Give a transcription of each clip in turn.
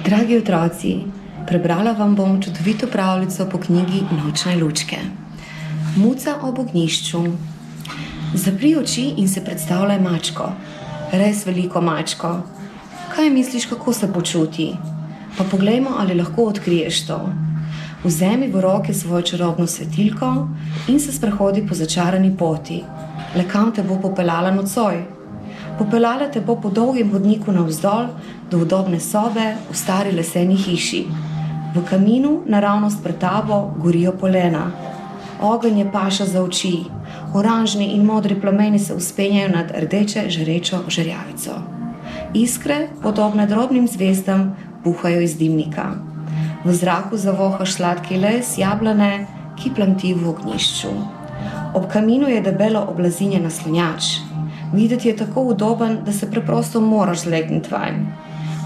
Dragi otroci, prebrala vam bom čudovito pravljico po knjigi Nočne lučke. Muca ob ognjišču. Zapri oči in se predstavljaj mačko. Res veliko mačko. Kaj misliš, kako se počuti? Pa poglejmo, ali lahko odkriješ to. Vzemi v roke svojo čarobno svetilko in se sprehodi po začarani poti. Le kam te bo popeljala nocoj? Popeljala te bo po dolgem hodniku navzdol do udobne sobe v stari leseni hiši. V kaminu naravnost pred tabo gorijo polena. Ogenj je paša za oči. Oranžni in modri plameni se vzpenjajo nad rdeče žarečo žerjavico. Iskre, podobne drobnim zvezdam, puhajo iz dimnika. V zraku zavohaš sladki les jablane, ki plamti v ognjišču. Ob kaminu je debelo oblazinjen naslonjač. Videti je tako udoben, da se preprosto moraš zlegniti vanj.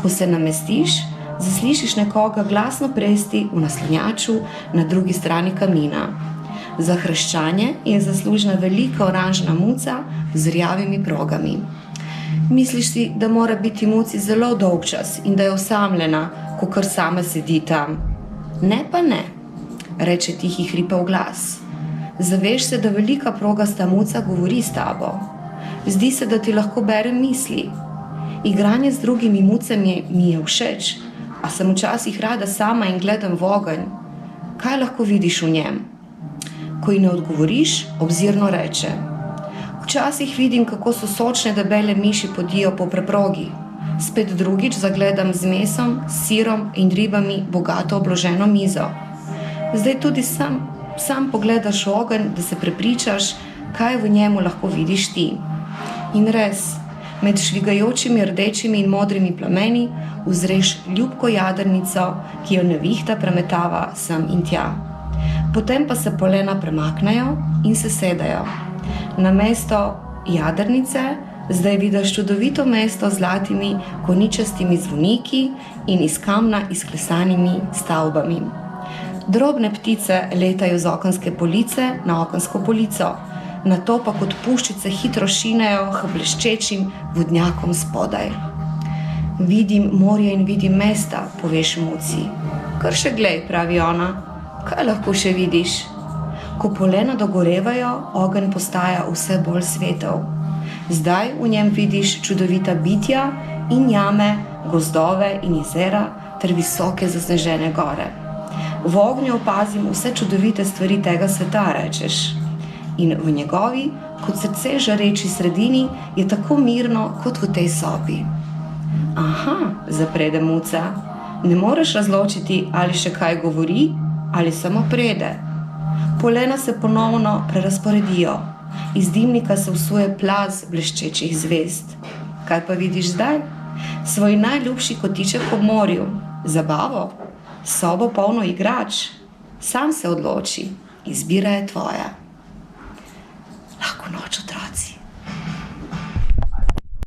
Ko se namestiš, zaslišiš nekoga glasno presti v naslonjaču na drugi strani kamina. Za hreščanje je zaslužna velika oranžna muca z rjavimi progami. Misliš si, da mora biti muci zelo dolgčas in da je osamljena, ko kar sama sedi tam. Ne pa ne, reče tihi hripav glas. Zaveš se, da velika progasta muca govori s tabo. Zdi se, da ti lahko bere misli. Igranje z drugimi mucami mi je všeč, a sem včasih rada sama in gledam v ogenj. Kaj lahko vidiš v njem? Ko ji ne odgovoriš, obzirno reče. Včasih vidim, kako so sočne debele miši podijo po preprogi. Spet drugič zagledam z mesom, sirom in ribami bogato obloženo mizo. Zdaj tudi sam pogledaš v ogenj, da se prepričaš, kaj v njemu lahko vidiš ti. In res, med švigajočimi rdečimi in modrimi plameni uzreš ljubko jadrnico, ki jo nevihta premetava sem in tja. Potem pa se polena premaknejo in se sedajo. Namesto jadrnice zdaj vidiš čudovito mesto z zlatimi koničastimi zvoniki in iz kamna izklesanimi stavbami. Drobne ptice letajo z okenske police na okensko polico, nato pa kot puščice hitro šinejo k bleščečim vodnjakom spodaj. Vidim morje in vidim mesta, poveš muci. Kar še glej, pravi ona, kaj lahko še vidiš? Ko polena dogorevajo, ogenj postaja vse bolj svetov. Zdaj v njem vidiš čudovita bitja in jame, gozdove in jezera ter visoke zasnežene gore. V ognju opazim vse čudovite stvari tega sveta, rečeš. In v njegovi, kot srce žareči sredini, je tako mirno, kot v tej sobi. Aha, zaprede muca, ne moreš razločiti, ali še kaj govori, ali samo prede. Polena se ponovno prerazporedijo. Iz dimnika se vsuje plaz bleščečih zvezd. Kaj pa vidiš zdaj? Svoj najljubši kotiček ob morju. Zabavo? Sobo polno igrač? Sam se odloči. Izbira je tvoja.